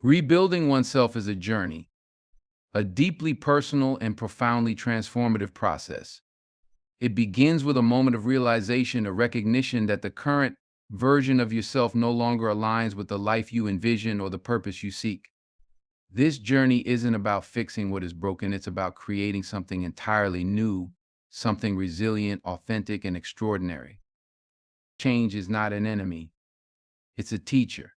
Rebuilding oneself is a journey, a deeply personal and profoundly transformative process. It begins with a moment of realization, a recognition that the current version of yourself no longer aligns with the life you envision or the purpose you seek. This journey isn't about fixing what is broken, it's about creating something entirely new, something resilient, authentic, and extraordinary. Change is not an enemy, it's a teacher.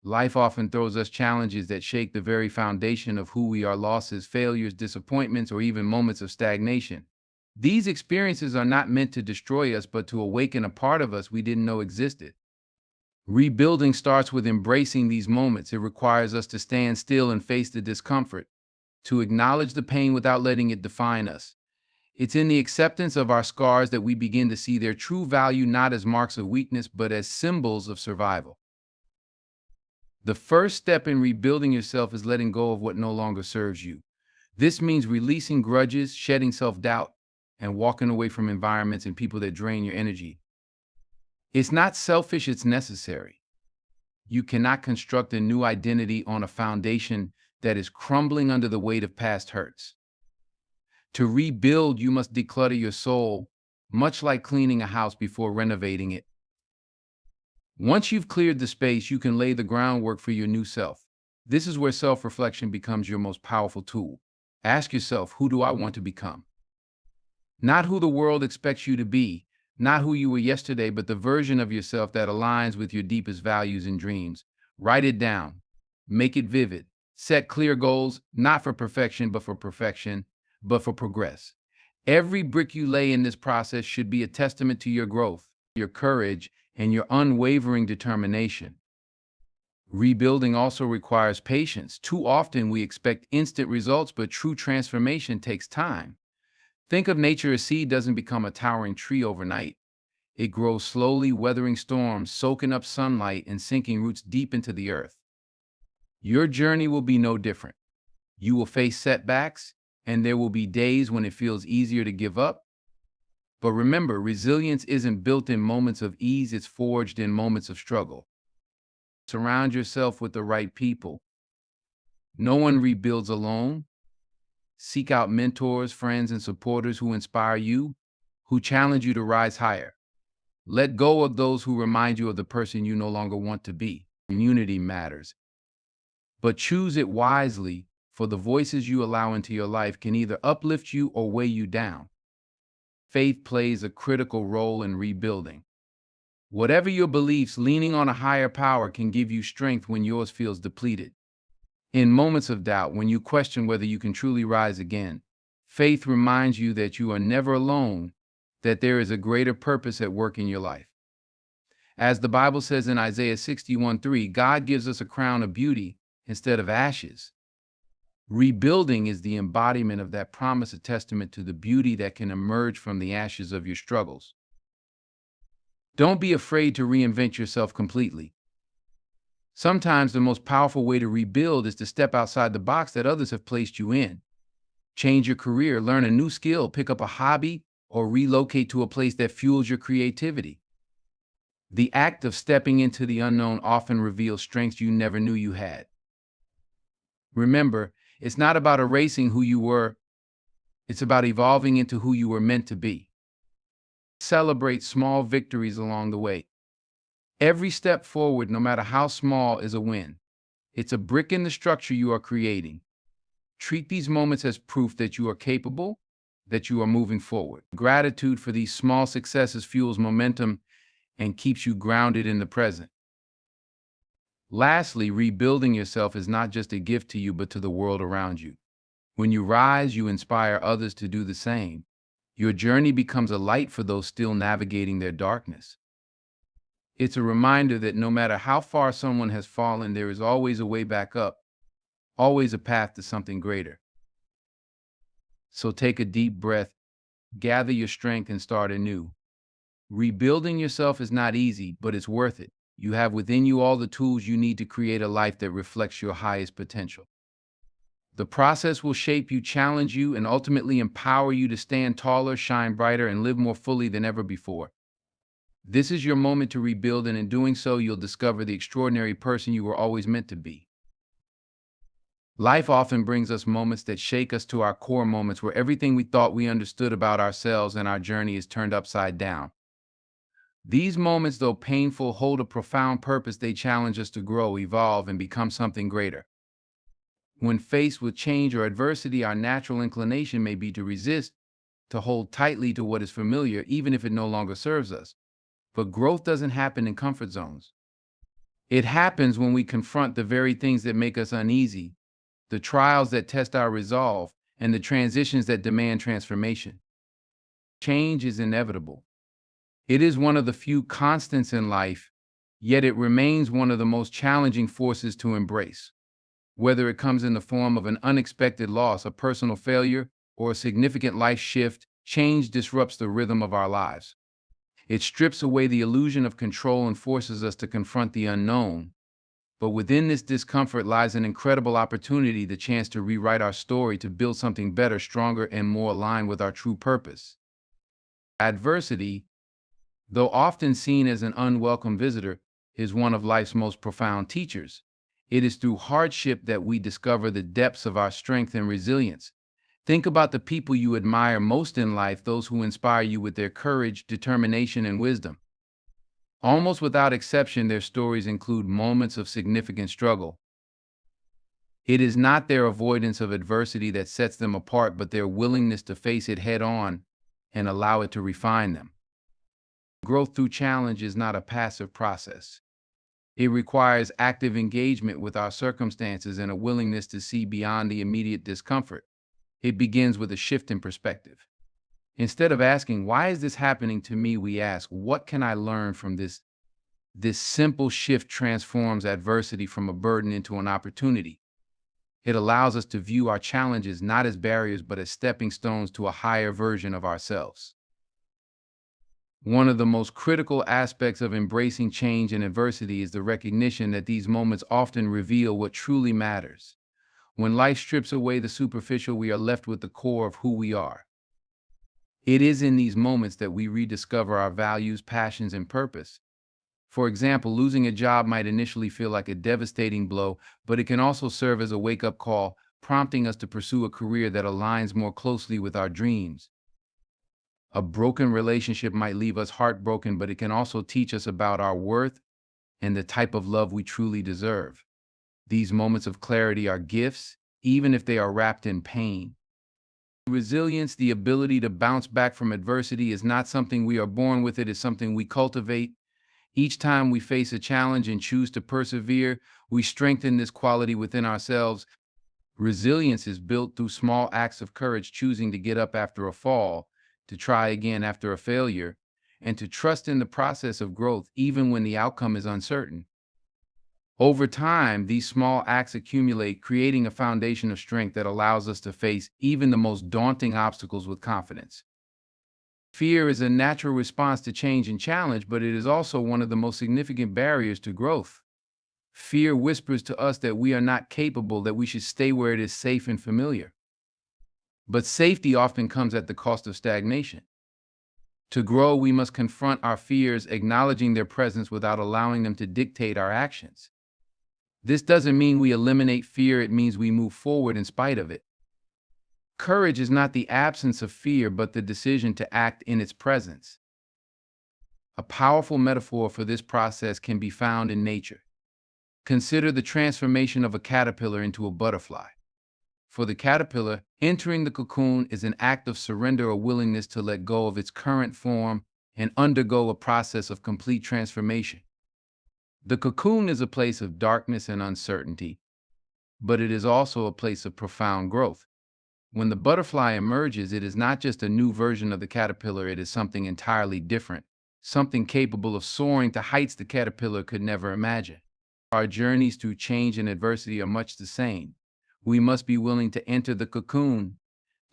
Life often throws us challenges that shake the very foundation of who we are: losses, failures, disappointments, or even moments of stagnation. These experiences are not meant to destroy us, but to awaken a part of us we didn't know existed. Rebuilding starts with embracing these moments. It requires us to stand still and face the discomfort, to acknowledge the pain without letting it define us. It's in the acceptance of our scars that we begin to see their true value, not as marks of weakness, but as symbols of survival. The first step in rebuilding yourself is letting go of what no longer serves you. This means releasing grudges, shedding self-doubt, and walking away from environments and people that drain your energy. It's not selfish, it's necessary. You cannot construct a new identity on a foundation that is crumbling under the weight of past hurts. To rebuild, you must declutter your soul, much like cleaning a house before renovating it. Once you've cleared the space, you can lay the groundwork for your new self. This is where self-reflection becomes your most powerful tool. Ask yourself, who do I want to become? Not who the world expects you to be, not who you were yesterday, but the version of yourself that aligns with your deepest values and dreams. Write it down. Make it vivid. Set clear goals, not for perfection, but for progress. Every brick you lay in this process should be a testament to your growth, your courage, and your unwavering determination. Rebuilding also requires patience. Too often we expect instant results, but true transformation takes time. Think of nature: a seed doesn't become a towering tree overnight. It grows slowly, weathering storms, soaking up sunlight, and sinking roots deep into the earth. Your journey will be no different. You will face setbacks, and there will be days when it feels easier to give up. But remember, resilience isn't built in moments of ease, it's forged in moments of struggle. Surround yourself with the right people. No one rebuilds alone. Seek out mentors, friends, and supporters who inspire you, who challenge you to rise higher. Let go of those who remind you of the person you no longer want to be. Community matters, but choose it wisely, for the voices you allow into your life can either uplift you or weigh you down. Faith plays a critical role in rebuilding. Whatever your beliefs, leaning on a higher power can give you strength when yours feels depleted. In moments of doubt, when you question whether you can truly rise again, faith reminds you that you are never alone, that there is a greater purpose at work in your life. As the Bible says in Isaiah 61:3, God gives us a crown of beauty instead of ashes. Rebuilding is the embodiment of that promise, a testament to the beauty that can emerge from the ashes of your struggles. Don't be afraid to reinvent yourself completely. Sometimes the most powerful way to rebuild is to step outside the box that others have placed you in. Change your career, learn a new skill, pick up a hobby, or relocate to a place that fuels your creativity. The act of stepping into the unknown often reveals strengths you never knew you had. Remember, it's not about erasing who you were, it's about evolving into who you were meant to be. Celebrate small victories along the way. Every step forward, no matter how small, is a win. It's a brick in the structure you are creating. Treat these moments as proof that you are capable, that you are moving forward. Gratitude for these small successes fuels momentum and keeps you grounded in the present. Lastly, rebuilding yourself is not just a gift to you, but to the world around you. When you rise, you inspire others to do the same. Your journey becomes a light for those still navigating their darkness. It's a reminder that no matter how far someone has fallen, there is always a way back up, always a path to something greater. So take a deep breath, gather your strength, and start anew. Rebuilding yourself is not easy, but it's worth it. You have within you all the tools you need to create a life that reflects your highest potential. The process will shape you, challenge you, and ultimately empower you to stand taller, shine brighter, and live more fully than ever before. This is your moment to rebuild, and in doing so, you'll discover the extraordinary person you were always meant to be. Life often brings us moments that shake us to our core, moments where everything we thought we understood about ourselves and our journey is turned upside down. These moments, though painful, hold a profound purpose. They challenge us to grow, evolve, and become something greater. When faced with change or adversity, our natural inclination may be to resist, to hold tightly to what is familiar, even if it no longer serves us. But growth doesn't happen in comfort zones. It happens when we confront the very things that make us uneasy, the trials that test our resolve, and the transitions that demand transformation. Change is inevitable. It is one of the few constants in life, yet it remains one of the most challenging forces to embrace. Whether it comes in the form of an unexpected loss, a personal failure, or a significant life shift, change disrupts the rhythm of our lives. It strips away the illusion of control and forces us to confront the unknown. But within this discomfort lies an incredible opportunity, the chance to rewrite our story, to build something better, stronger, and more aligned with our true purpose. Adversity, though often seen as an unwelcome visitor, is one of life's most profound teachers. It is through hardship that we discover the depths of our strength and resilience. Think about the people you admire most in life, those who inspire you with their courage, determination, and wisdom. Almost without exception, their stories include moments of significant struggle. It is not their avoidance of adversity that sets them apart, but their willingness to face it head on and allow it to refine them. Growth through challenge is not a passive process. It requires active engagement with our circumstances and a willingness to see beyond the immediate discomfort. It begins with a shift in perspective. Instead of asking, "Why is this happening to me?" we ask, "What can I learn from this?" This simple shift transforms adversity from a burden into an opportunity. It allows us to view our challenges not as barriers but as stepping stones to a higher version of ourselves. One of the most critical aspects of embracing change and adversity is the recognition that these moments often reveal what truly matters. When life strips away the superficial, we are left with the core of who we are. It is in these moments that we rediscover our values, passions, and purpose. For example, losing a job might initially feel like a devastating blow, but it can also serve as a wake-up call, prompting us to pursue a career that aligns more closely with our dreams. A broken relationship might leave us heartbroken, but it can also teach us about our worth and the type of love we truly deserve. These moments of clarity are gifts, even if they are wrapped in pain. Resilience, the ability to bounce back from adversity, is not something we are born with, it is something we cultivate. Each time we face a challenge and choose to persevere, we strengthen this quality within ourselves. Resilience is built through small acts of courage, choosing to get up after a fall, to try again after a failure, and to trust in the process of growth even when the outcome is uncertain. Over time, these small acts accumulate, creating a foundation of strength that allows us to face even the most daunting obstacles with confidence. Fear is a natural response to change and challenge, but it is also one of the most significant barriers to growth. Fear whispers to us that we are not capable, that we should stay where it is safe and familiar. But safety often comes at the cost of stagnation. To grow, we must confront our fears, acknowledging their presence without allowing them to dictate our actions. This doesn't mean we eliminate fear, it means we move forward in spite of it. Courage is not the absence of fear, but the decision to act in its presence. A powerful metaphor for this process can be found in nature. Consider the transformation of a caterpillar into a butterfly. For the caterpillar, entering the cocoon is an act of surrender, a willingness to let go of its current form and undergo a process of complete transformation. The cocoon is a place of darkness and uncertainty, but it is also a place of profound growth. When the butterfly emerges, it is not just a new version of the caterpillar, it is something entirely different, something capable of soaring to heights the caterpillar could never imagine. Our journeys through change and adversity are much the same. We must be willing to enter the cocoon,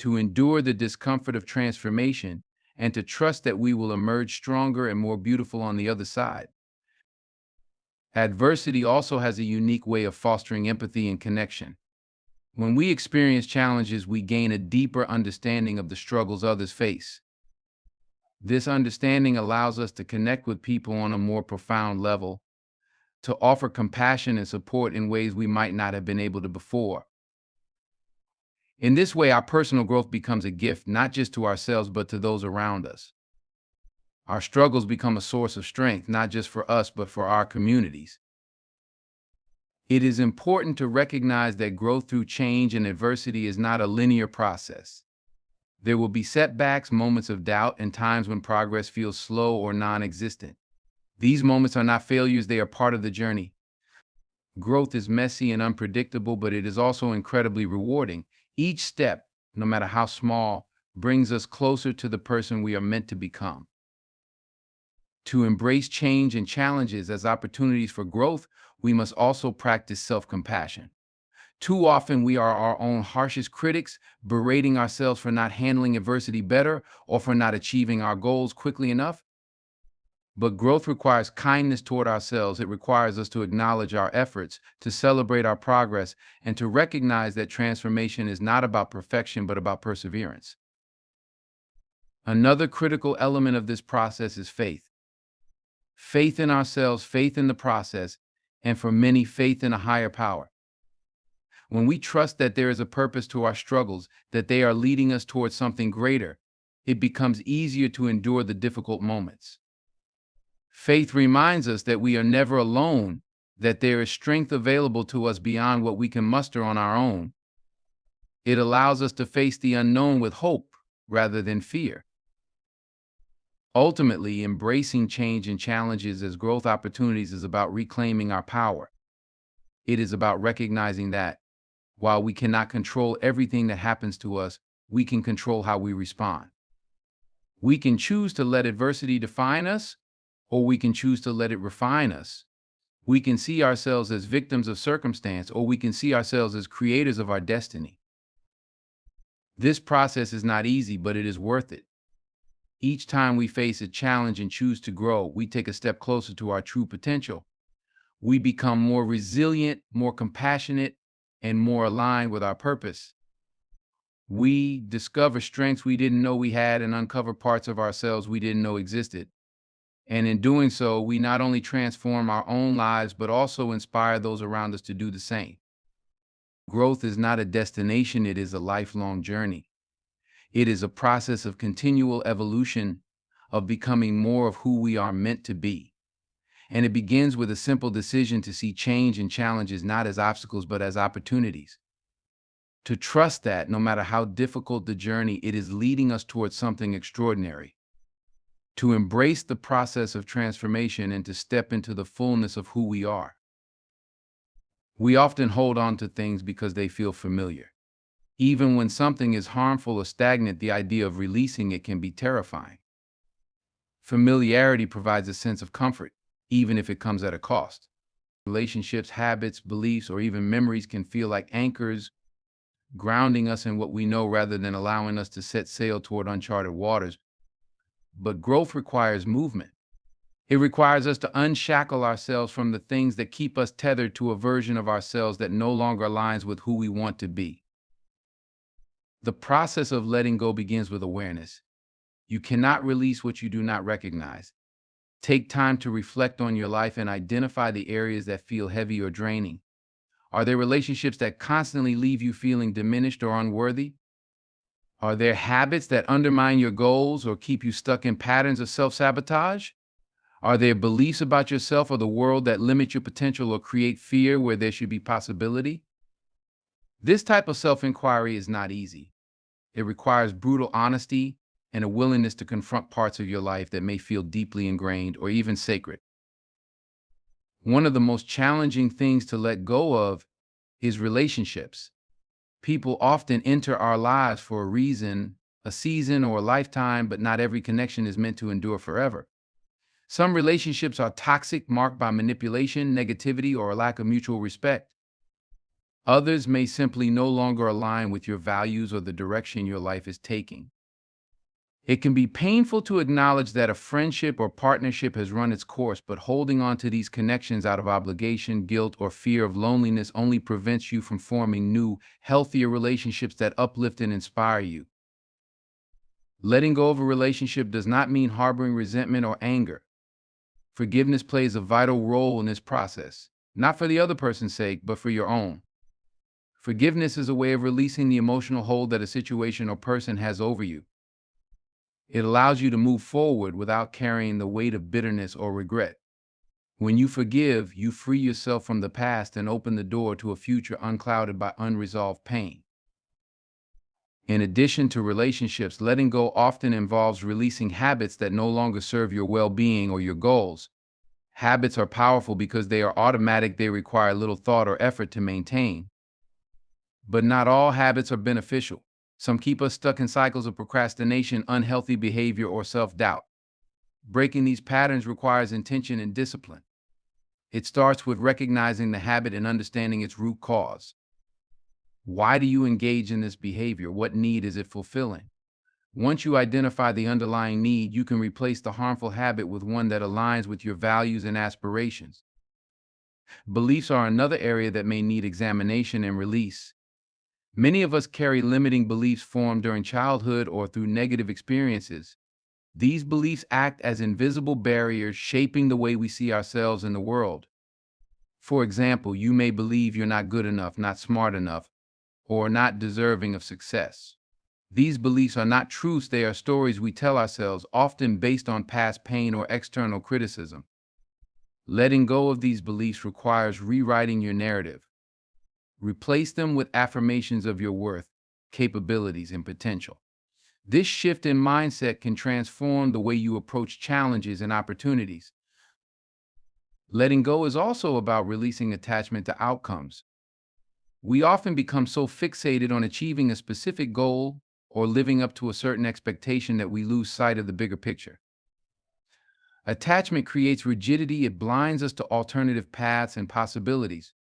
to endure the discomfort of transformation, and to trust that we will emerge stronger and more beautiful on the other side. Adversity also has a unique way of fostering empathy and connection. When we experience challenges, we gain a deeper understanding of the struggles others face. This understanding allows us to connect with people on a more profound level, to offer compassion and support in ways we might not have been able to before. In this way, our personal growth becomes a gift, not just to ourselves, but to those around us. Our struggles become a source of strength, not just for us, but for our communities. It is important to recognize that growth through change and adversity is not a linear process. There will be setbacks, moments of doubt, and times when progress feels slow or non existent. These moments are not failures, they are part of the journey. Growth is messy and unpredictable, but it is also incredibly rewarding. Each step, no matter how small, brings us closer to the person we are meant to become. To embrace change and challenges as opportunities for growth, we must also practice self compassion. Too often, we are our own harshest critics, berating ourselves for not handling adversity better or for not achieving our goals quickly enough. But growth requires kindness toward ourselves. It requires us to acknowledge our efforts, to celebrate our progress, and to recognize that transformation is not about perfection, but about perseverance. Another critical element of this process is faith. Faith in ourselves, faith in the process, and for many, faith in a higher power. When we trust that there is a purpose to our struggles, that they are leading us towards something greater, it becomes easier to endure the difficult moments. Faith reminds us that we are never alone, that there is strength available to us beyond what we can muster on our own. It allows us to face the unknown with hope rather than fear. Ultimately, embracing change and challenges as growth opportunities is about reclaiming our power. It is about recognizing that, while we cannot control everything that happens to us, we can control how we respond. We can choose to let adversity define us, or we can choose to let it refine us. We can see ourselves as victims of circumstance, or we can see ourselves as creators of our destiny. This process is not easy, but it is worth it. Each time we face a challenge and choose to grow, we take a step closer to our true potential. We become more resilient, more compassionate, and more aligned with our purpose. We discover strengths we didn't know we had and uncover parts of ourselves we didn't know existed. And in doing so, we not only transform our own lives, but also inspire those around us to do the same. Growth is not a destination, it is a lifelong journey. It is a process of continual evolution, of becoming more of who we are meant to be. And it begins with a simple decision to see change and challenges not as obstacles, but as opportunities. To trust that, no matter how difficult the journey, it is leading us towards something extraordinary. To embrace the process of transformation and to step into the fullness of who we are. We often hold on to things because they feel familiar. Even when something is harmful or stagnant, the idea of releasing it can be terrifying. Familiarity provides a sense of comfort, even if it comes at a cost. Relationships, habits, beliefs, or even memories can feel like anchors, grounding us in what we know rather than allowing us to set sail toward uncharted waters. But growth requires movement. It requires us to unshackle ourselves from the things that keep us tethered to a version of ourselves that no longer aligns with who we want to be. The process of letting go begins with awareness. You cannot release what you do not recognize. Take time to reflect on your life and identify the areas that feel heavy or draining. Are there relationships that constantly leave you feeling diminished or unworthy? Are there habits that undermine your goals or keep you stuck in patterns of self-sabotage? Are there beliefs about yourself or the world that limit your potential or create fear where there should be possibility? This type of self-inquiry is not easy. It requires brutal honesty and a willingness to confront parts of your life that may feel deeply ingrained or even sacred. One of the most challenging things to let go of is relationships. People often enter our lives for a reason, a season, or a lifetime, but not every connection is meant to endure forever. Some relationships are toxic, marked by manipulation, negativity, or a lack of mutual respect. Others may simply no longer align with your values or the direction your life is taking. It can be painful to acknowledge that a friendship or partnership has run its course, but holding on to these connections out of obligation, guilt, or fear of loneliness only prevents you from forming new, healthier relationships that uplift and inspire you. Letting go of a relationship does not mean harboring resentment or anger. Forgiveness plays a vital role in this process, not for the other person's sake, but for your own. Forgiveness is a way of releasing the emotional hold that a situation or person has over you. It allows you to move forward without carrying the weight of bitterness or regret. When you forgive, you free yourself from the past and open the door to a future unclouded by unresolved pain. In addition to relationships, letting go often involves releasing habits that no longer serve your well-being or your goals. Habits are powerful because they are automatic, they require little thought or effort to maintain. But not all habits are beneficial. Some keep us stuck in cycles of procrastination, unhealthy behavior, or self-doubt. Breaking these patterns requires intention and discipline. It starts with recognizing the habit and understanding its root cause. Why do you engage in this behavior? What need is it fulfilling? Once you identify the underlying need, you can replace the harmful habit with one that aligns with your values and aspirations. Beliefs are another area that may need examination and release. Many of us carry limiting beliefs formed during childhood or through negative experiences. These beliefs act as invisible barriers, shaping the way we see ourselves in the world. For example, you may believe you're not good enough, not smart enough, or not deserving of success. These beliefs are not truths, they are stories we tell ourselves, often based on past pain or external criticism. Letting go of these beliefs requires rewriting your narrative. Replace them with affirmations of your worth, capabilities, and potential. This shift in mindset can transform the way you approach challenges and opportunities. Letting go is also about releasing attachment to outcomes. We often become so fixated on achieving a specific goal or living up to a certain expectation that we lose sight of the bigger picture. Attachment creates rigidity, it blinds us to alternative paths and possibilities.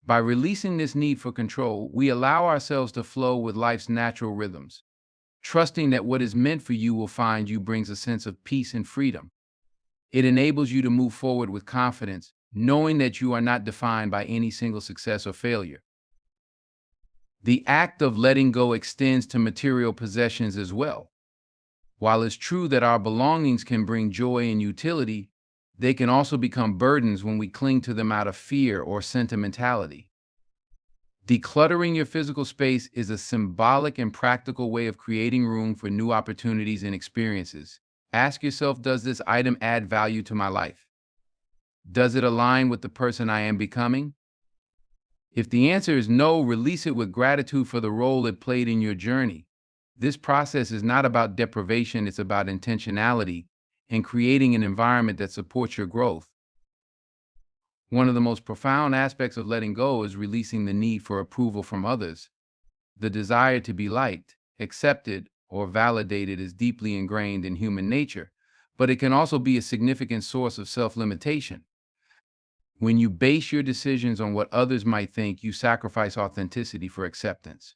By releasing this need for control, we allow ourselves to flow with life's natural rhythms. Trusting that what is meant for you will find you brings a sense of peace and freedom. It enables you to move forward with confidence, knowing that you are not defined by any single success or failure. The act of letting go extends to material possessions as well. While it's true that our belongings can bring joy and utility, they can also become burdens when we cling to them out of fear or sentimentality. Decluttering your physical space is a symbolic and practical way of creating room for new opportunities and experiences. Ask yourself, does this item add value to my life? Does it align with the person I am becoming? If the answer is no, release it with gratitude for the role it played in your journey. This process is not about deprivation, it's about intentionality and creating an environment that supports your growth. One of the most profound aspects of letting go is releasing the need for approval from others. The desire to be liked, accepted, or validated is deeply ingrained in human nature, but it can also be a significant source of self-limitation. When you base your decisions on what others might think, you sacrifice authenticity for acceptance.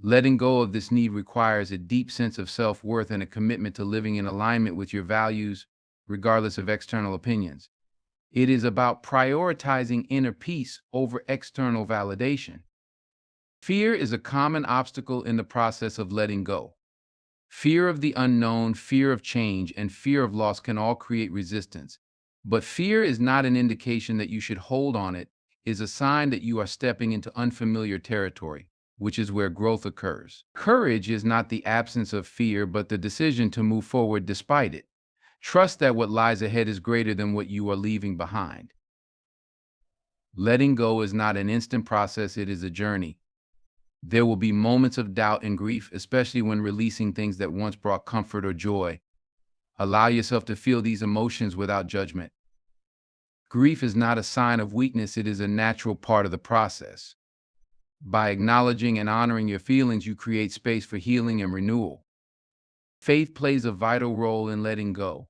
Letting go of this need requires a deep sense of self-worth and a commitment to living in alignment with your values, regardless of external opinions. It is about prioritizing inner peace over external validation. Fear is a common obstacle in the process of letting go. Fear of the unknown, fear of change, and fear of loss can all create resistance. But fear is not an indication that you should hold on, it is a sign that you are stepping into unfamiliar territory, which is where growth occurs. Courage is not the absence of fear, but the decision to move forward despite it. Trust that what lies ahead is greater than what you are leaving behind. Letting go is not an instant process, it is a journey. There will be moments of doubt and grief, especially when releasing things that once brought comfort or joy. Allow yourself to feel these emotions without judgment. Grief is not a sign of weakness, it is a natural part of the process. By acknowledging and honoring your feelings, you create space for healing and renewal. Faith plays a vital role in letting go.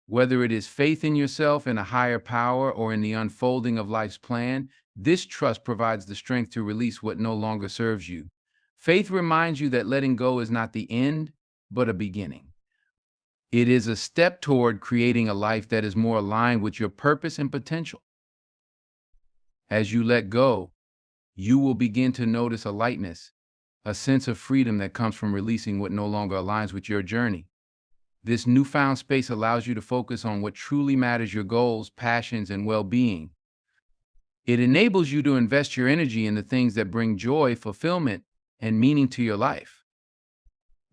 Whether it is faith in yourself, in a higher power, or in the unfolding of life's plan, this trust provides the strength to release what no longer serves you. Faith reminds you that letting go is not the end, but a beginning. It is a step toward creating a life that is more aligned with your purpose and potential. As you let go, you will begin to notice a lightness, a sense of freedom that comes from releasing what no longer aligns with your journey. This newfound space allows you to focus on what truly matters, your goals, passions, and well-being. It enables you to invest your energy in the things that bring joy, fulfillment, and meaning to your life.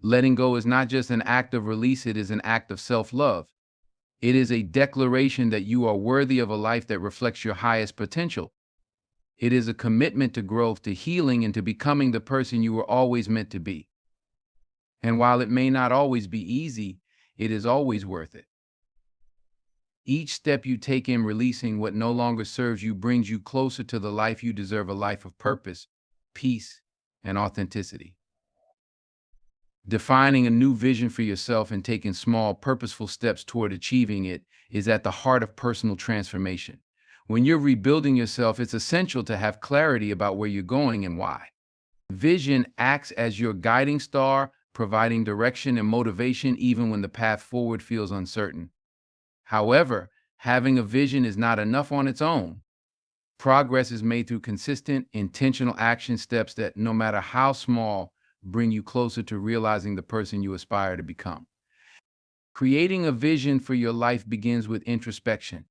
Letting go is not just an act of release, it is an act of self-love. It is a declaration that you are worthy of a life that reflects your highest potential. It is a commitment to growth, to healing, and to becoming the person you were always meant to be. And while it may not always be easy, it is always worth it. Each step you take in releasing what no longer serves you brings you closer to the life you deserve, a life of purpose, peace, and authenticity. Defining a new vision for yourself and taking small, purposeful steps toward achieving it is at the heart of personal transformation. When you're rebuilding yourself, it's essential to have clarity about where you're going and why. Vision acts as your guiding star, providing direction and motivation even when the path forward feels uncertain. However, having a vision is not enough on its own. Progress is made through consistent, intentional action steps that, no matter how small, bring you closer to realizing the person you aspire to become. Creating a vision for your life begins with introspection.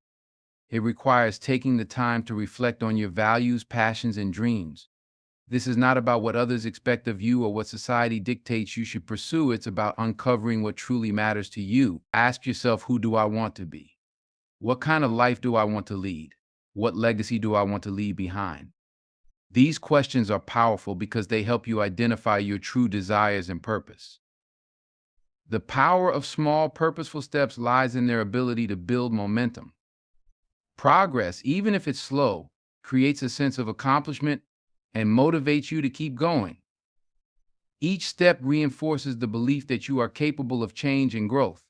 It requires taking the time to reflect on your values, passions, and dreams. This is not about what others expect of you or what society dictates you should pursue. It's about uncovering what truly matters to you. Ask yourself, who do I want to be? What kind of life do I want to lead? What legacy do I want to leave behind? These questions are powerful because they help you identify your true desires and purpose. The power of small, purposeful steps lies in their ability to build momentum. Progress, even if it's slow, creates a sense of accomplishment and motivates you to keep going. Each step reinforces the belief that you are capable of change and growth.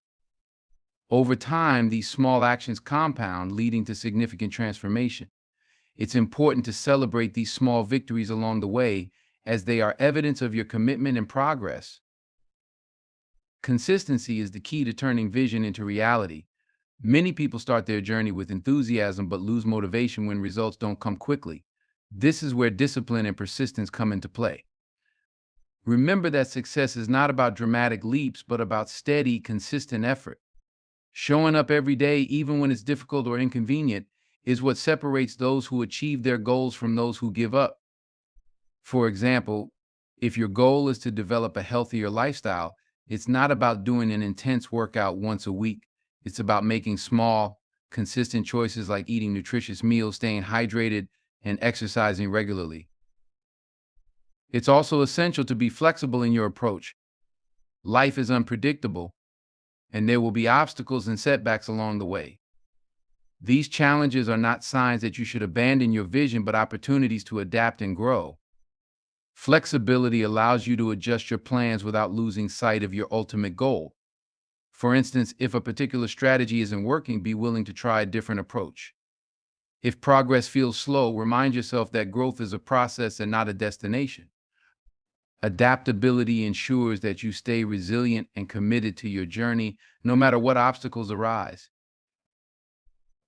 Over time, these small actions compound, leading to significant transformation. It's important to celebrate these small victories along the way, as they are evidence of your commitment and progress. Consistency is the key to turning vision into reality. Many people start their journey with enthusiasm but lose motivation when results don't come quickly. This is where discipline and persistence come into play. Remember that success is not about dramatic leaps, but about steady, consistent effort. Showing up every day, even when it's difficult or inconvenient, is what separates those who achieve their goals from those who give up. For example, if your goal is to develop a healthier lifestyle, it's not about doing an intense workout once a week. It's about making small, consistent choices like eating nutritious meals, staying hydrated, and exercising regularly. It's also essential to be flexible in your approach. Life is unpredictable, and there will be obstacles and setbacks along the way. These challenges are not signs that you should abandon your vision, but opportunities to adapt and grow. Flexibility allows you to adjust your plans without losing sight of your ultimate goal. For instance, if a particular strategy isn't working, be willing to try a different approach. If progress feels slow, remind yourself that growth is a process and not a destination. Adaptability ensures that you stay resilient and committed to your journey, no matter what obstacles arise.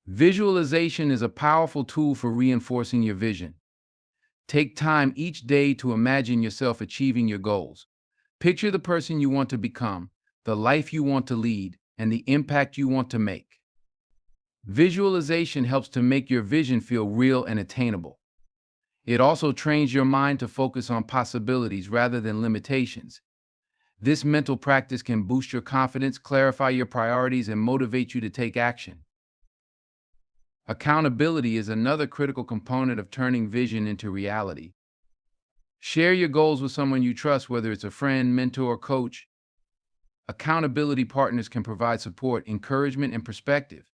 Visualization is a powerful tool for reinforcing your vision. Take time each day to imagine yourself achieving your goals. Picture the person you want to become, the life you want to lead, and the impact you want to make. Visualization helps to make your vision feel real and attainable. It also trains your mind to focus on possibilities rather than limitations. This mental practice can boost your confidence, clarify your priorities, and motivate you to take action. Accountability is another critical component of turning vision into reality. Share your goals with someone you trust, whether it's a friend, mentor, or coach. Accountability partners can provide support, encouragement, and perspective.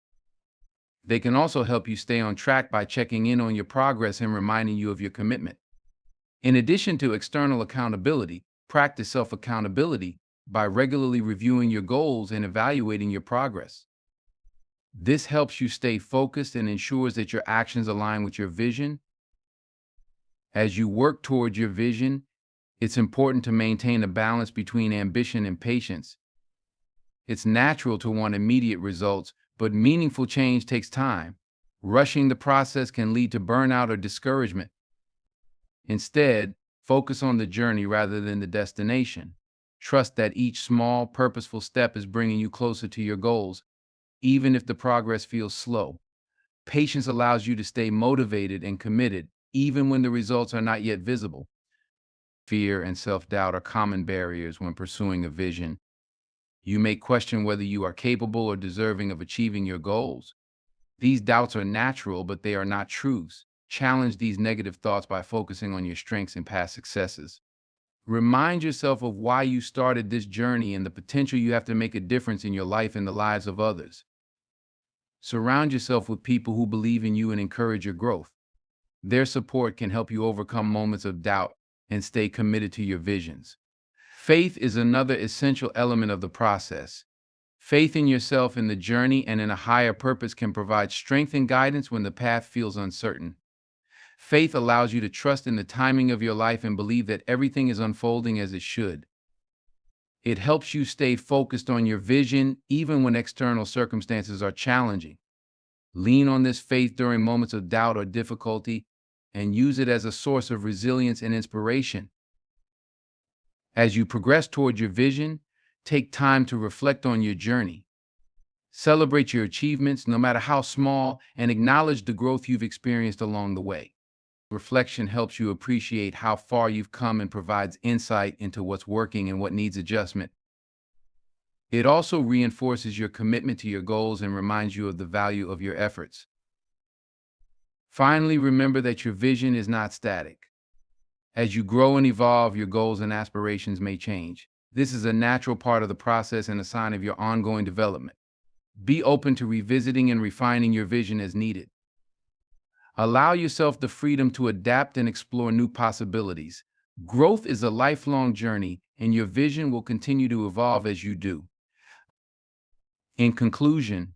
They can also help you stay on track by checking in on your progress and reminding you of your commitment. In addition to external accountability, practice self-accountability by regularly reviewing your goals and evaluating your progress. This helps you stay focused and ensures that your actions align with your vision. As you work towards your vision, it's important to maintain a balance between ambition and patience. It's natural to want immediate results, but meaningful change takes time. Rushing the process can lead to burnout or discouragement. Instead, focus on the journey rather than the destination. Trust that each small, purposeful step is bringing you closer to your goals, even if the progress feels slow. Patience allows you to stay motivated and committed, even when the results are not yet visible. Fear and self-doubt are common barriers when pursuing a vision. You may question whether you are capable or deserving of achieving your goals. These doubts are natural, but they are not truths. Challenge these negative thoughts by focusing on your strengths and past successes. Remind yourself of why you started this journey and the potential you have to make a difference in your life and the lives of others. Surround yourself with people who believe in you and encourage your growth. Their support can help you overcome moments of doubt and stay committed to your visions. Faith is another essential element of the process. Faith in yourself, in the journey, and in a higher purpose can provide strength and guidance when the path feels uncertain. Faith allows you to trust in the timing of your life and believe that everything is unfolding as it should. It helps you stay focused on your vision even when external circumstances are challenging. Lean on this faith during moments of doubt or difficulty and use it as a source of resilience and inspiration. As you progress toward your vision, take time to reflect on your journey. Celebrate your achievements, no matter how small, and acknowledge the growth you've experienced along the way. Reflection helps you appreciate how far you've come and provides insight into what's working and what needs adjustment. It also reinforces your commitment to your goals and reminds you of the value of your efforts. Finally, remember that your vision is not static. As you grow and evolve, your goals and aspirations may change. This is a natural part of the process and a sign of your ongoing development. Be open to revisiting and refining your vision as needed. Allow yourself the freedom to adapt and explore new possibilities. Growth is a lifelong journey, and your vision will continue to evolve as you do. In conclusion,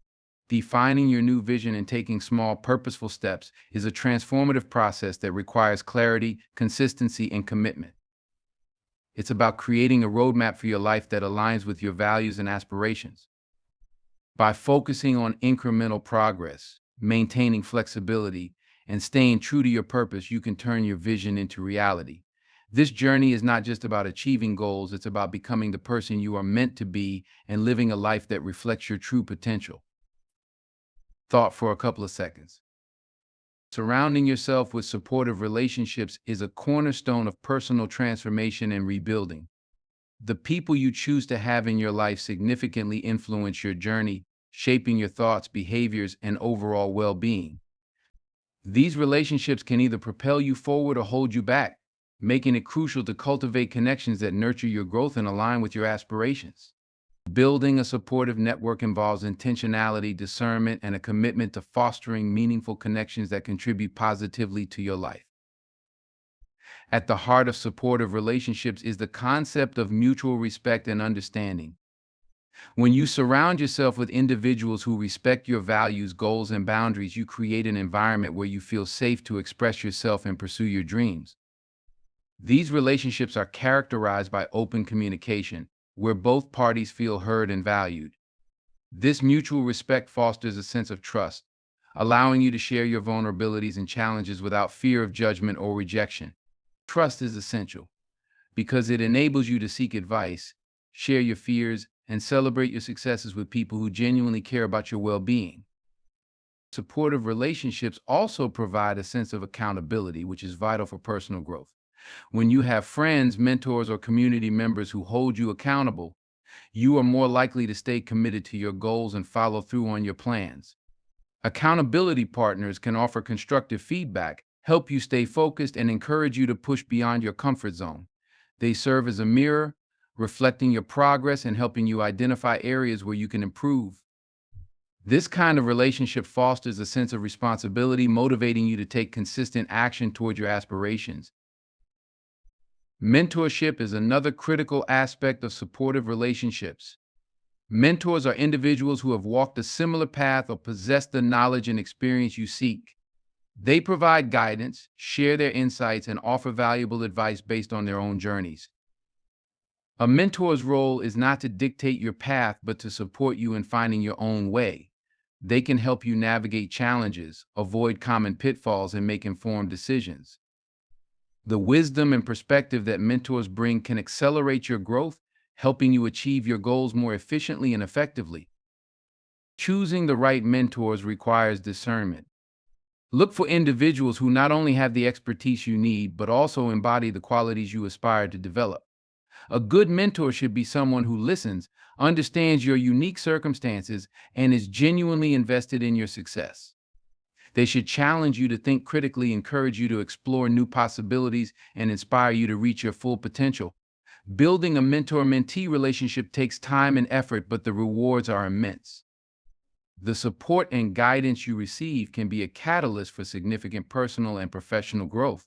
defining your new vision and taking small, purposeful steps is a transformative process that requires clarity, consistency, and commitment. It's about creating a roadmap for your life that aligns with your values and aspirations. By focusing on incremental progress, maintaining flexibility, and staying true to your purpose, you can turn your vision into reality. This journey is not just about achieving goals, it's about becoming the person you are meant to be and living a life that reflects your true potential. Thought for a couple of seconds. Surrounding yourself with supportive relationships is a cornerstone of personal transformation and rebuilding. The people you choose to have in your life significantly influence your journey, shaping your thoughts, behaviors, and overall well-being. These relationships can either propel you forward or hold you back, making it crucial to cultivate connections that nurture your growth and align with your aspirations. Building a supportive network involves intentionality, discernment, and a commitment to fostering meaningful connections that contribute positively to your life. At the heart of supportive relationships is the concept of mutual respect and understanding. When you surround yourself with individuals who respect your values, goals, and boundaries, you create an environment where you feel safe to express yourself and pursue your dreams. These relationships are characterized by open communication, where both parties feel heard and valued. This mutual respect fosters a sense of trust, allowing you to share your vulnerabilities and challenges without fear of judgment or rejection. Trust is essential because it enables you to seek advice, share your fears, and celebrate your successes with people who genuinely care about your well-being. Supportive relationships also provide a sense of accountability, which is vital for personal growth. When you have friends, mentors, or community members who hold you accountable, you are more likely to stay committed to your goals and follow through on your plans. Accountability partners can offer constructive feedback, help you stay focused, and encourage you to push beyond your comfort zone. They serve as a mirror, reflecting your progress and helping you identify areas where you can improve. This kind of relationship fosters a sense of responsibility, motivating you to take consistent action toward your aspirations. Mentorship is another critical aspect of supportive relationships. Mentors are individuals who have walked a similar path or possess the knowledge and experience you seek. They provide guidance, share their insights, and offer valuable advice based on their own journeys. A mentor's role is not to dictate your path, but to support you in finding your own way. They can help you navigate challenges, avoid common pitfalls, and make informed decisions. The wisdom and perspective that mentors bring can accelerate your growth, helping you achieve your goals more efficiently and effectively. Choosing the right mentors requires discernment. Look for individuals who not only have the expertise you need, but also embody the qualities you aspire to develop. A good mentor should be someone who listens, understands your unique circumstances, and is genuinely invested in your success. They should challenge you to think critically, encourage you to explore new possibilities, and inspire you to reach your full potential. Building a mentor mentee relationship takes time and effort, but the rewards are immense. The support and guidance you receive can be a catalyst for significant personal and professional growth.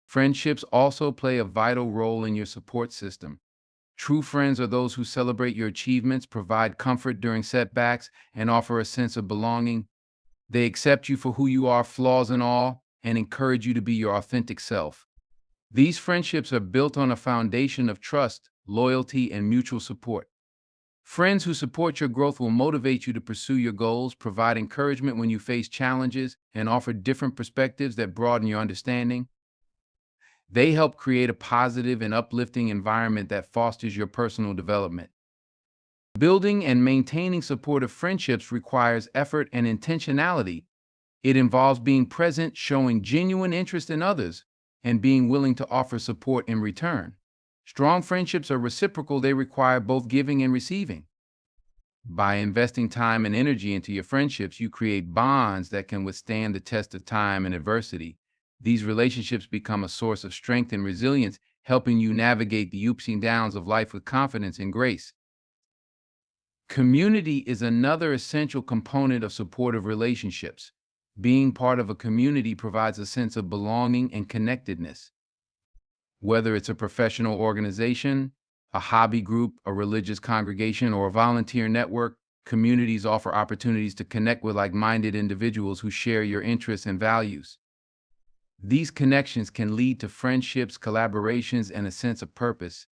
Friendships also play a vital role in your support system. True friends are those who celebrate your achievements, provide comfort during setbacks, and offer a sense of belonging. They accept you for who you are, flaws and all, and encourage you to be your authentic self. These friendships are built on a foundation of trust, loyalty, and mutual support. Friends who support your growth will motivate you to pursue your goals, provide encouragement when you face challenges, and offer different perspectives that broaden your understanding. They help create a positive and uplifting environment that fosters your personal development. Building and maintaining supportive friendships requires effort and intentionality. It involves being present, showing genuine interest in others, and being willing to offer support in return. Strong friendships are reciprocal, they require both giving and receiving. By investing time and energy into your friendships, you create bonds that can withstand the test of time and adversity. These relationships become a source of strength and resilience, helping you navigate the ups and downs of life with confidence and grace. Community is another essential component of supportive relationships. Being part of a community provides a sense of belonging and connectedness. Whether it's a professional organization, a hobby group, a religious congregation, or a volunteer network, communities offer opportunities to connect with like-minded individuals who share your interests and values. These connections can lead to friendships, collaborations, and a sense of purpose.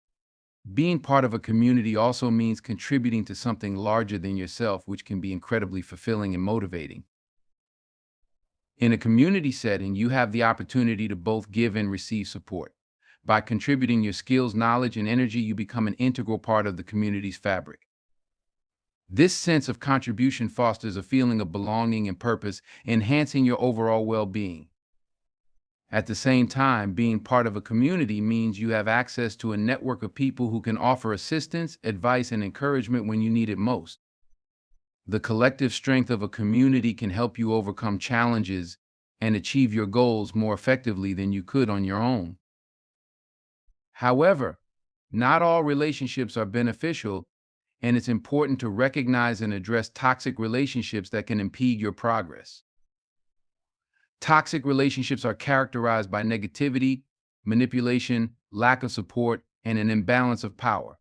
Being part of a community also means contributing to something larger than yourself, which can be incredibly fulfilling and motivating. In a community setting, you have the opportunity to both give and receive support. By contributing your skills, knowledge, and energy, you become an integral part of the community's fabric. This sense of contribution fosters a feeling of belonging and purpose, enhancing your overall well-being. At the same time, being part of a community means you have access to a network of people who can offer assistance, advice, and encouragement when you need it most. The collective strength of a community can help you overcome challenges and achieve your goals more effectively than you could on your own. However, not all relationships are beneficial, and it's important to recognize and address toxic relationships that can impede your progress. Toxic relationships are characterized by negativity, manipulation, lack of support, and an imbalance of power.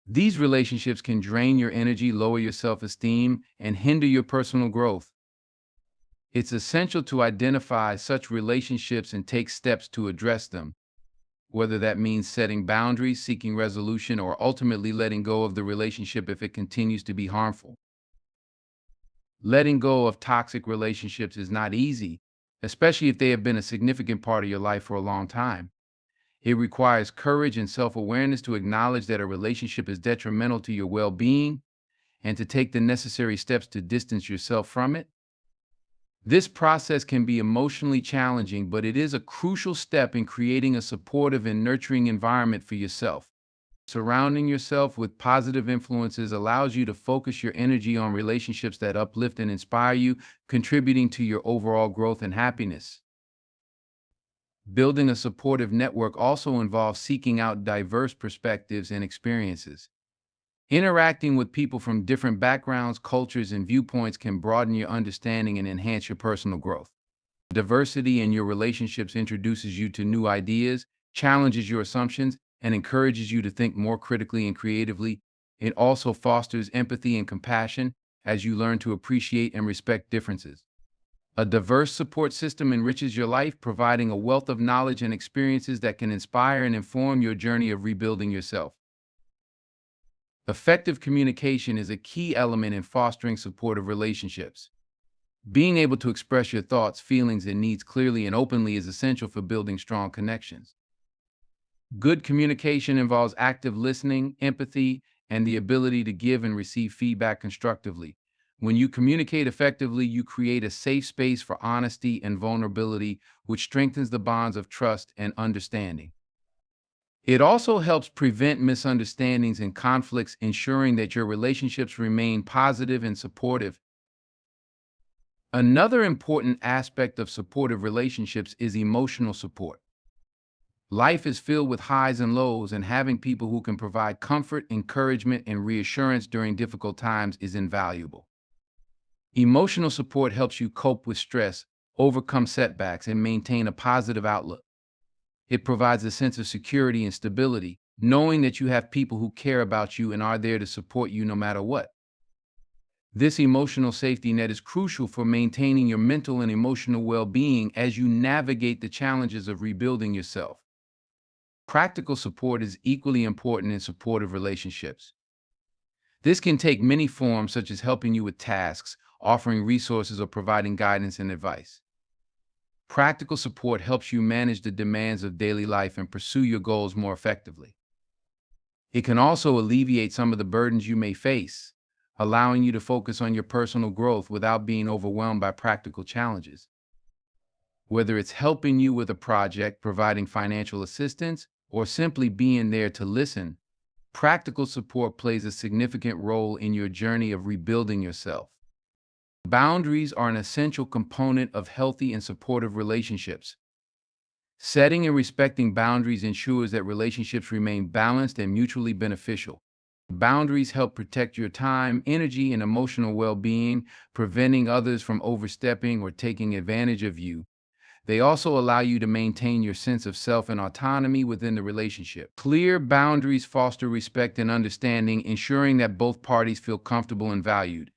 These relationships can drain your energy, lower your self-esteem, and hinder your personal growth. It's essential to identify such relationships and take steps to address them, whether that means setting boundaries, seeking resolution, or ultimately letting go of the relationship if it continues to be harmful. Letting go of toxic relationships is not easy, especially if they have been a significant part of your life for a long time. It requires courage and self-awareness to acknowledge that a relationship is detrimental to your well-being and to take the necessary steps to distance yourself from it. This process can be emotionally challenging, but it is a crucial step in creating a supportive and nurturing environment for yourself. Surrounding yourself with positive influences allows you to focus your energy on relationships that uplift and inspire you, contributing to your overall growth and happiness. Building a supportive network also involves seeking out diverse perspectives and experiences. Interacting with people from different backgrounds, cultures, and viewpoints can broaden your understanding and enhance your personal growth. Diversity in your relationships introduces you to new ideas, challenges your assumptions, and encourages you to think more critically and creatively. It also fosters empathy and compassion as you learn to appreciate and respect differences. A diverse support system enriches your life, providing a wealth of knowledge and experiences that can inspire and inform your journey of rebuilding yourself. Effective communication is a key element in fostering supportive relationships. Being able to express your thoughts, feelings, and needs clearly and openly is essential for building strong connections. Good communication involves active listening, empathy, and the ability to give and receive feedback constructively. When you communicate effectively, you create a safe space for honesty and vulnerability, which strengthens the bonds of trust and understanding. It also helps prevent misunderstandings and conflicts, ensuring that your relationships remain positive and supportive. Another important aspect of supportive relationships is emotional support. Life is filled with highs and lows, and having people who can provide comfort, encouragement, and reassurance during difficult times is invaluable. Emotional support helps you cope with stress, overcome setbacks, and maintain a positive outlook. It provides a sense of security and stability, knowing that you have people who care about you and are there to support you no matter what. This emotional safety net is crucial for maintaining your mental and emotional well-being as you navigate the challenges of rebuilding yourself. Practical support is equally important in supportive relationships. This can take many forms, such as helping you with tasks, offering resources, or providing guidance and advice. Practical support helps you manage the demands of daily life and pursue your goals more effectively. It can also alleviate some of the burdens you may face, allowing you to focus on your personal growth without being overwhelmed by practical challenges. Whether it's helping you with a project, providing financial assistance, or simply being there to listen, practical support plays a significant role in your journey of rebuilding yourself. Boundaries are an essential component of healthy and supportive relationships. Setting and respecting boundaries ensures that relationships remain balanced and mutually beneficial. Boundaries help protect your time, energy, and emotional well-being, preventing others from overstepping or taking advantage of you. They also allow you to maintain your sense of self and autonomy within the relationship. Clear boundaries foster respect and understanding, ensuring that both parties feel comfortable and valued.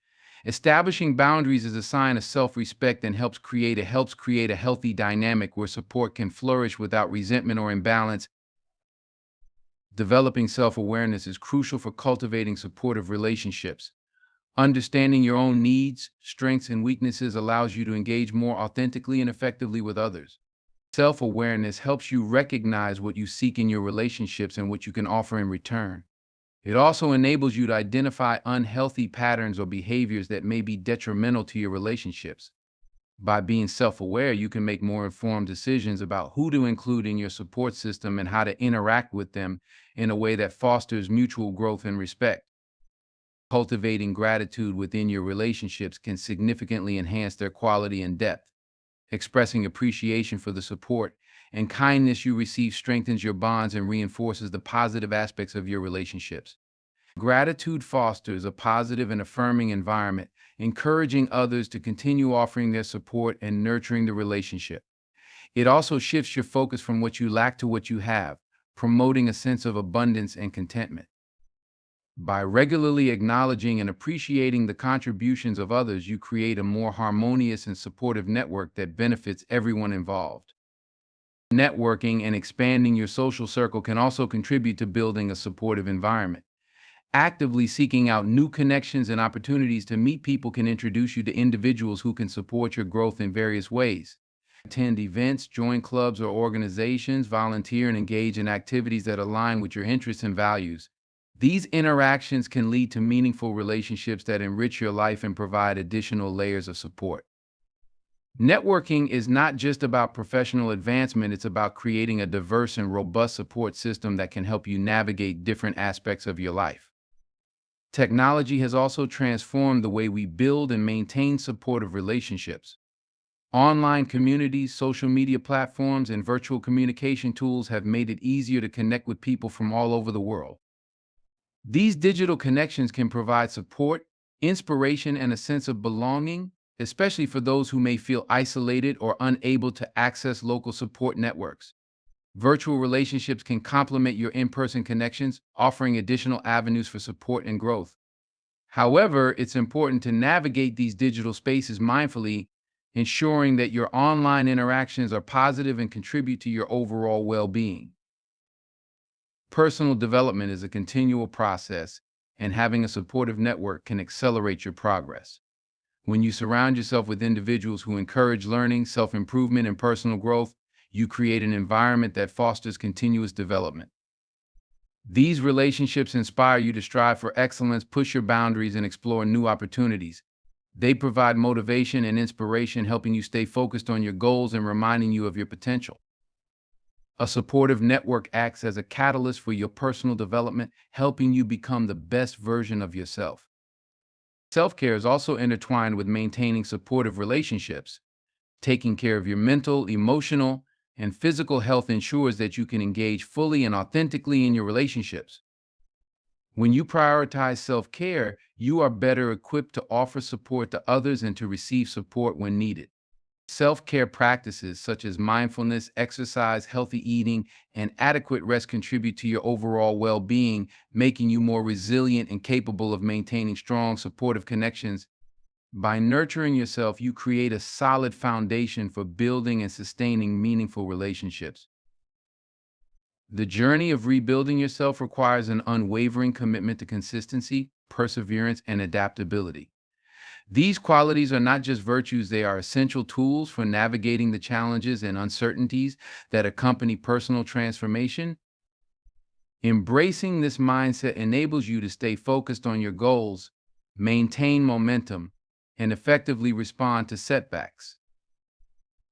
Establishing boundaries is a sign of self-respect and helps create a healthy dynamic where support can flourish without resentment or imbalance. Developing self-awareness is crucial for cultivating supportive relationships. Understanding your own needs, strengths, and weaknesses allows you to engage more authentically and effectively with others. Self-awareness helps you recognize what you seek in your relationships and what you can offer in return. It also enables you to identify unhealthy patterns or behaviors that may be detrimental to your relationships. By being self-aware, you can make more informed decisions about who to include in your support system and how to interact with them in a way that fosters mutual growth and respect. Cultivating gratitude within your relationships can significantly enhance their quality and depth. Expressing appreciation for the support and kindness you receive strengthens your bonds and reinforces the positive aspects of your relationships. Gratitude fosters a positive and affirming environment, encouraging others to continue offering their support and nurturing the relationship. It also shifts your focus from what you lack to what you have, promoting a sense of abundance and contentment. By regularly acknowledging and appreciating the contributions of others, you create a more harmonious and supportive network that benefits everyone involved. Networking and expanding your social circle can also contribute to building a supportive environment. Actively seeking out new connections and opportunities to meet people can introduce you to individuals who can support your growth in various ways. Attend events, join clubs or organizations, volunteer, and engage in activities that align with your interests and values. These interactions can lead to meaningful relationships that enrich your life and provide additional layers of support. Networking is not just about professional advancement, it's about creating a diverse and robust support system that can help you navigate different aspects of your life. Technology has also transformed the way we build and maintain supportive relationships. Online communities, social media platforms, and virtual communication tools have made it easier to connect with people from all over the world. These digital connections can provide support, inspiration, and a sense of belonging, especially for those who may feel isolated or unable to access local support networks. Virtual relationships can complement your in-person connections, offering additional avenues for support and growth. However, it's important to navigate these digital spaces mindfully, ensuring that your online interactions are positive and contribute to your overall well-being. Personal development is a continual process, and having a supportive network can accelerate your progress. When you surround yourself with individuals who encourage learning, self-improvement, and personal growth, you create an environment that fosters continuous development. These relationships inspire you to strive for excellence, push your boundaries, and explore new opportunities. They provide motivation and inspiration, helping you stay focused on your goals and reminding you of your potential. A supportive network acts as a catalyst for your personal development, helping you become the best version of yourself. Self-care is also intertwined with maintaining supportive relationships. Taking care of your mental, emotional, and physical health ensures that you can engage fully and authentically in your relationships. When you prioritize self-care, you are better equipped to offer support to others and to receive support when needed. Self-care practices such as mindfulness, exercise, healthy eating, and adequate rest contribute to your overall well-being, making you more resilient and capable of maintaining strong, supportive connections. By nurturing yourself, you create a solid foundation for building and sustaining meaningful relationships. The journey of rebuilding yourself requires an unwavering commitment to consistency, perseverance, and adaptability. These qualities are not just virtues, they are essential tools for navigating the challenges and uncertainties that accompany personal transformation. Embracing this mindset enables you to stay focused on your goals, maintain momentum, and effectively respond to setbacks.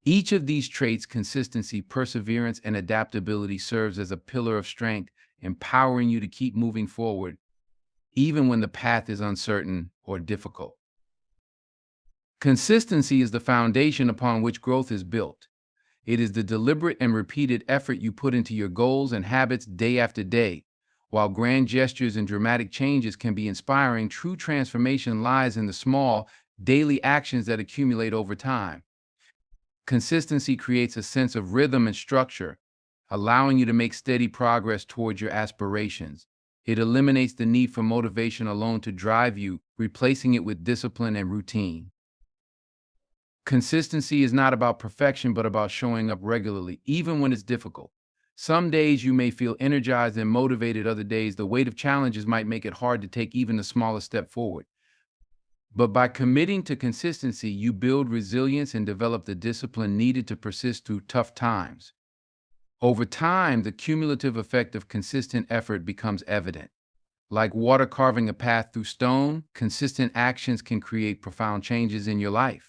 Each of these traits, consistency, perseverance, and adaptability, serves as a pillar of strength, empowering you to keep moving forward, even when the path is uncertain or difficult. Consistency is the foundation upon which growth is built. It is the deliberate and repeated effort you put into your goals and habits day after day. While grand gestures and dramatic changes can be inspiring, true transformation lies in the small, daily actions that accumulate over time. Consistency creates a sense of rhythm and structure, allowing you to make steady progress towards your aspirations. It eliminates the need for motivation alone to drive you, replacing it with discipline and routine. Consistency is not about perfection, but about showing up regularly, even when it's difficult. Some days you may feel energized and motivated, other days the weight of challenges might make it hard to take even the smallest step forward. But by committing to consistency, you build resilience and develop the discipline needed to persist through tough times. Over time, the cumulative effect of consistent effort becomes evident. Like water carving a path through stone, consistent actions can create profound changes in your life.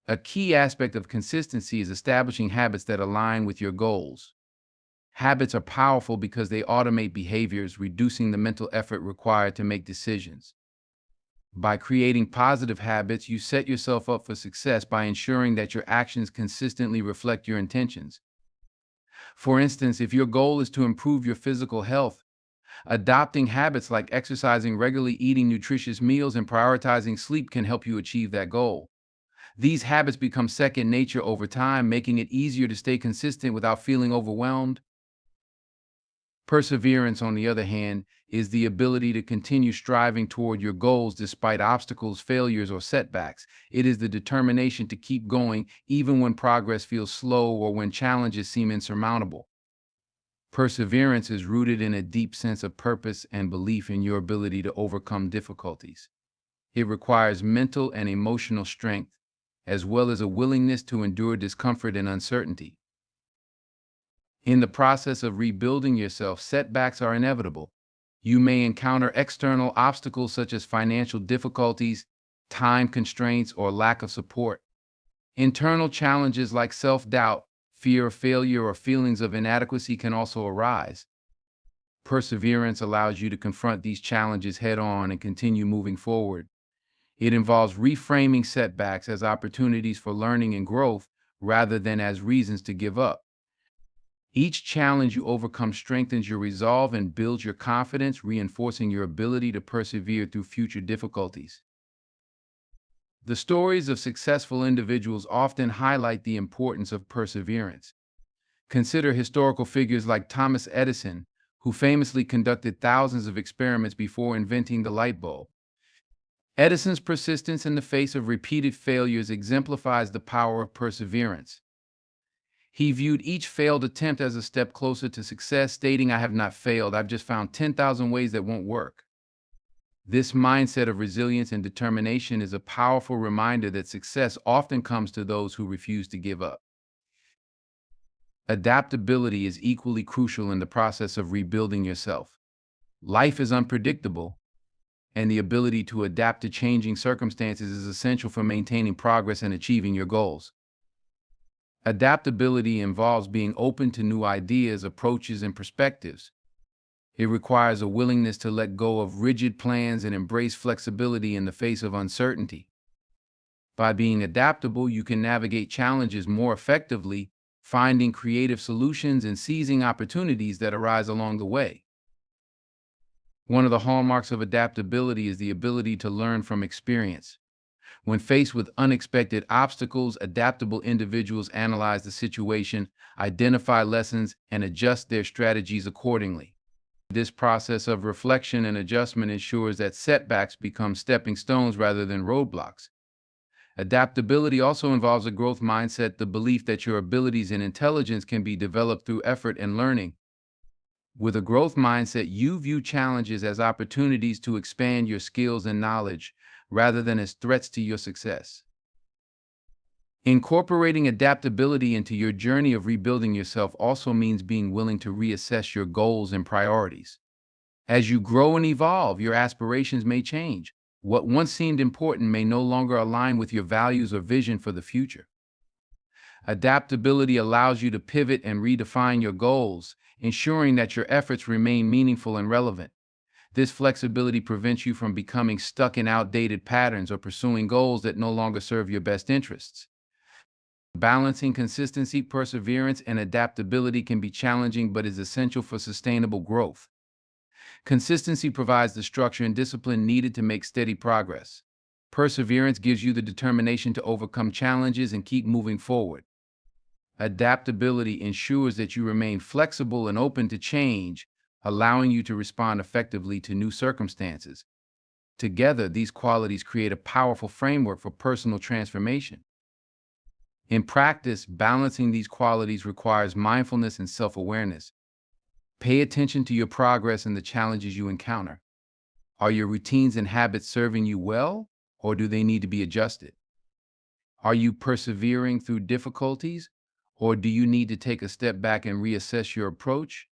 A key aspect of consistency is establishing habits that align with your goals. Habits are powerful because they automate behaviors, reducing the mental effort required to make decisions. By creating positive habits, you set yourself up for success by ensuring that your actions consistently reflect your intentions. For instance, if your goal is to improve your physical health, adopting habits like exercising regularly, eating nutritious meals, and prioritizing sleep can help you achieve that goal. These habits become second nature over time, making it easier to stay consistent without feeling overwhelmed. Perseverance, on the other hand, is the ability to continue striving toward your goals despite obstacles, failures, or setbacks. It is the determination to keep going even when progress feels slow or when challenges seem insurmountable. Perseverance is rooted in a deep sense of purpose and belief in your ability to overcome difficulties. It requires mental and emotional strength, as well as a willingness to endure discomfort and uncertainty. In the process of rebuilding yourself, setbacks are inevitable. You may encounter external obstacles such as financial difficulties, time constraints, or lack of support. Internal challenges like self-doubt, fear of failure, or feelings of inadequacy can also arise. Perseverance allows you to confront these challenges head-on and continue moving forward. It involves reframing setbacks as opportunities for learning and growth rather than as reasons to give up. Each challenge you overcome strengthens your resolve and builds your confidence, reinforcing your ability to persevere through future difficulties. The stories of successful individuals often highlight the importance of perseverance. Consider historical figures like Thomas Edison, who famously conducted thousands of experiments before inventing the light bulb. Edison's persistence in the face of repeated failures exemplifies the power of perseverance. He viewed each failed attempt as a step closer to success, stating, "I have not failed, I've just found 10,000 ways that won't work." This mindset of resilience and determination is a powerful reminder that success often comes to those who refuse to give up. Adaptability is equally crucial in the process of rebuilding yourself. Life is unpredictable, and the ability to adapt to changing circumstances is essential for maintaining progress and achieving your goals. Adaptability involves being open to new ideas, approaches, and perspectives. It requires a willingness to let go of rigid plans and embrace flexibility in the face of uncertainty. By being adaptable, you can navigate challenges more effectively, finding creative solutions and seizing opportunities that arise along the way. One of the hallmarks of adaptability is the ability to learn from experience. When faced with unexpected obstacles, adaptable individuals analyze the situation, identify lessons, and adjust their strategies accordingly. This process of reflection and adjustment ensures that setbacks become stepping stones rather than roadblocks. Adaptability also involves a growth mindset, the belief that your abilities and intelligence can be developed through effort and learning. With a growth mindset, you view challenges as opportunities to expand your skills and knowledge rather than as threats to your success. Incorporating adaptability into your journey of rebuilding yourself also means being willing to reassess your goals and priorities. As you grow and evolve, your aspirations may change. What once seemed important may no longer align with your values or vision for the future. Adaptability allows you to pivot and redefine your goals, ensuring that your efforts remain meaningful and relevant. This flexibility prevents you from becoming stuck in outdated patterns or pursuing goals that no longer serve your best interests. Balancing consistency, perseverance, and adaptability can be challenging but is essential for sustainable growth. Consistency provides the structure and discipline needed to make steady progress. Perseverance gives you the determination to overcome challenges and keep moving forward. Adaptability ensures that you remain flexible and open to change, allowing you to respond effectively to new circumstances. Together, these qualities create a powerful framework for personal transformation. In practice, balancing these qualities requires mindfulness and self-awareness. Pay attention to your progress and the challenges you encounter. Are your routines and habits serving you well, or do they need to be adjusted? Are you persevering through difficulties, or do you need to take a step back and reassess your approach?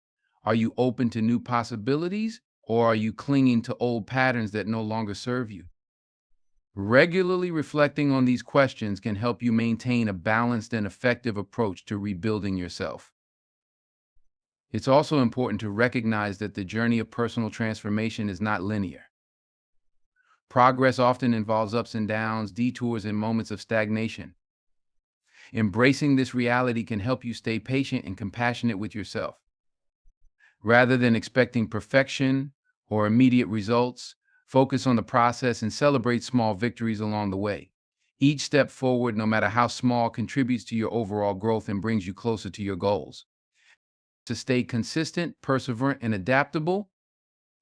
Are you open to new possibilities, or are you clinging to old patterns that no longer serve you? Regularly reflecting on these questions can help you maintain a balanced and effective approach to rebuilding yourself. It's also important to recognize that the journey of personal transformation is not linear. Progress often involves ups and downs, detours, and moments of stagnation. Embracing this reality can help you stay patient and compassionate with yourself. Rather than expecting perfection or immediate results, focus on the process and celebrate small victories along the way. Each step forward, no matter how small, contributes to your overall growth and brings you closer to your goals. To stay consistent, perseverant, and adaptable,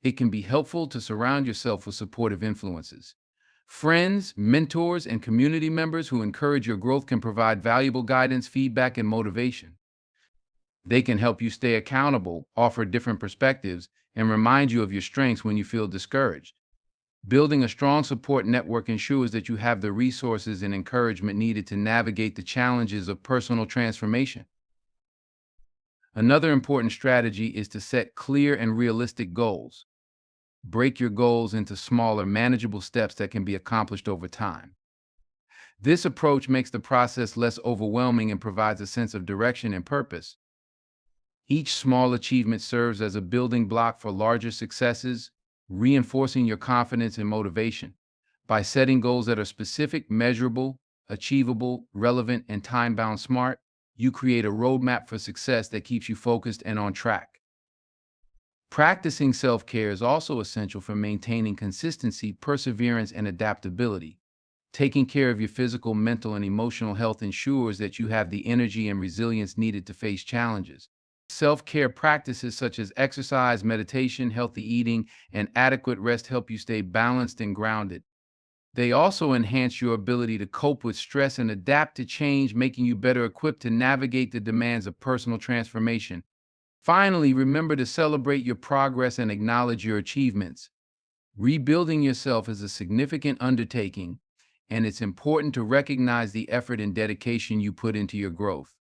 it can be helpful to surround yourself with supportive influences. Friends, mentors, and community members who encourage your growth can provide valuable guidance, feedback, and motivation. They can help you stay accountable, offer different perspectives, and remind you of your strengths when you feel discouraged. Building a strong support network ensures that you have the resources and encouragement needed to navigate the challenges of personal transformation. Another important strategy is to set clear and realistic goals. Break your goals into smaller, manageable steps that can be accomplished over time. This approach makes the process less overwhelming and provides a sense of direction and purpose. Each small achievement serves as a building block for larger successes, reinforcing your confidence and motivation. By setting goals that are specific, measurable, achievable, relevant, and time-bound smart, you create a roadmap for success that keeps you focused and on track. Practicing self-care is also essential for maintaining consistency, perseverance, and adaptability. Taking care of your physical, mental, and emotional health ensures that you have the energy and resilience needed to face challenges. Self-care practices such as exercise, meditation, healthy eating, and adequate rest help you stay balanced and grounded. They also enhance your ability to cope with stress and adapt to change, making you better equipped to navigate the demands of personal transformation. Finally, remember to celebrate your progress and acknowledge your achievements. Rebuilding yourself is a significant undertaking, and it's important to recognize the effort and dedication you put into your growth.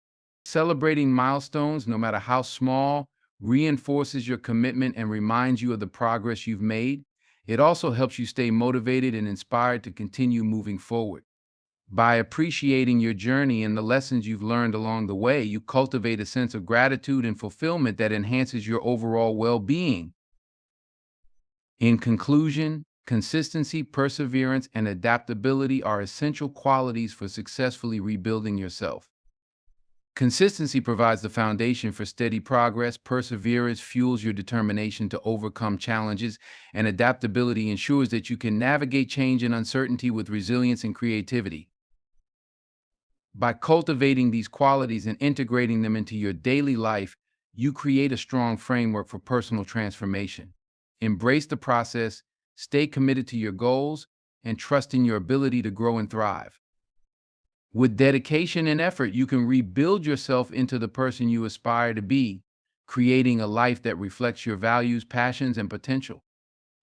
Celebrating milestones, no matter how small, reinforces your commitment and reminds you of the progress you've made. It also helps you stay motivated and inspired to continue moving forward. By appreciating your journey and the lessons you've learned along the way, you cultivate a sense of gratitude and fulfillment that enhances your overall well being. In conclusion, consistency, perseverance, and adaptability are essential qualities for successfully rebuilding yourself. Consistency provides the foundation for steady progress, perseverance fuels your determination to overcome challenges, and adaptability ensures that you can navigate change and uncertainty with resilience and creativity. By cultivating these qualities and integrating them into your daily life, you create a strong framework for personal transformation. Embrace the process, stay committed to your goals, and trust in your ability to grow and thrive. With dedication and effort, you can rebuild yourself into the person you aspire to be, creating a life that reflects your values, passions, and potential.